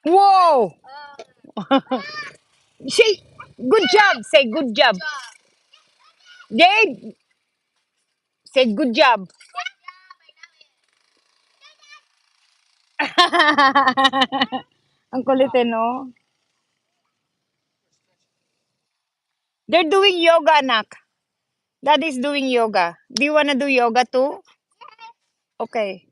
Whoa! Say, good job. Say good job. Jade, say good job. Ang kulit eh, no? They're doing yoga, anak. Daddy's doing yoga. Do you want to do yoga too? Okay.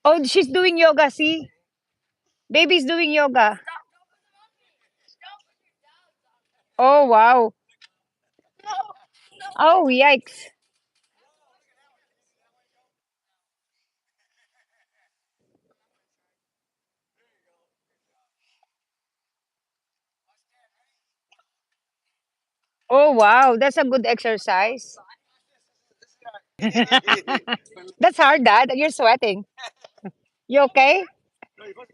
Oh, she's doing yoga. See? Baby's doing yoga. Oh, wow. Oh, yikes. Oh, wow. That's a good exercise. That's hard, Dad. You're sweating. You okay?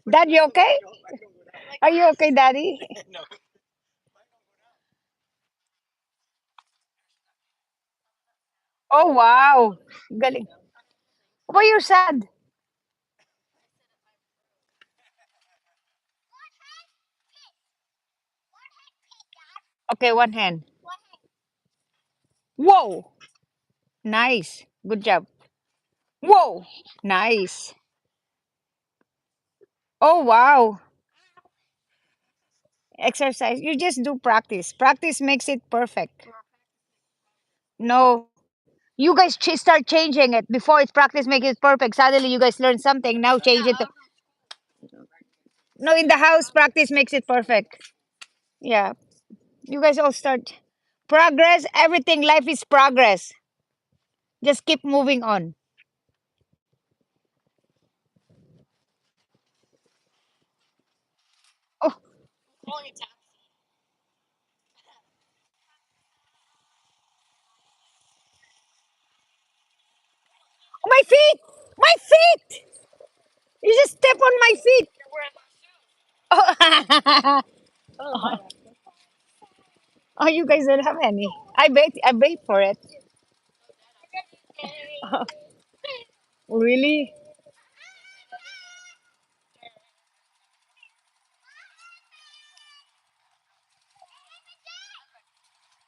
Dad, you okay? Are you okay, Daddy? Oh, wow. Galing. Why you're sad? Okay, one hand. Whoa. Nice. Good job. Whoa. Nice. Oh, wow. Exercise. You just do practice. Practice makes it perfect. No. You guys start changing it. Before it's practice makes it perfect. Suddenly you guys learn something. Now change it. No, in the house, practice makes it perfect. Yeah. You guys all start. Progress. Everything. Life is progress. Just keep moving on. Oh, my feet! My feet! You just step on my feet. Oh, oh, you guys don't have any. I bet for it. Really?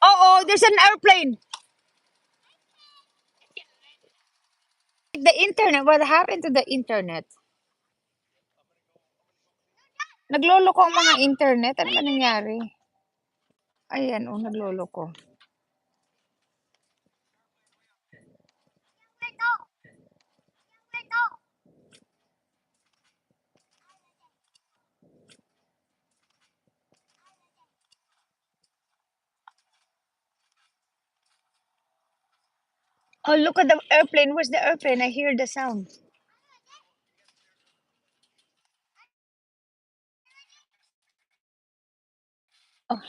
Oh, there's an airplane. The internet. What happened to the internet? Nagloloko ang mga internet. Ano ba nangyari? Ayan, oh, nagloloko. Oh, look at the airplane. Where's the airplane? I hear the sound. Oh,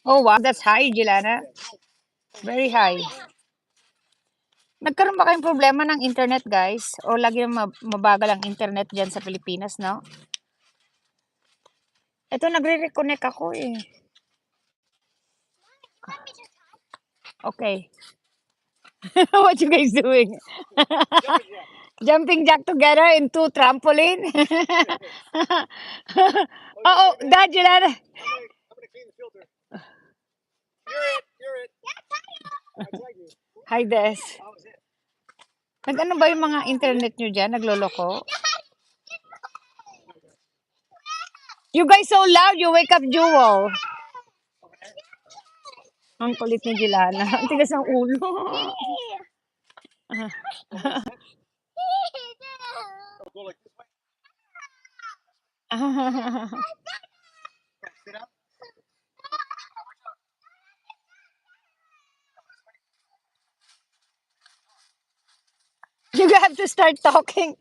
oh wow, that's high, Gilana. Very high. Nagkaroon ba kayong problema ng internet, guys? O lagi na mabagal ang internet dyan sa Pilipinas, no? Ito, nagre-reconnect ako eh. Okay. What you guys doing? Jumping jack together into trampoline? Oh, Dad, Gilana. Hi, Des. Nag-ano ba yung mga internet nyo dyan? Nagloloko? You guys so loud, you wake up Jewel. Ang kulit ni Gilana. Ang tigas ng ulo. You have to start talking.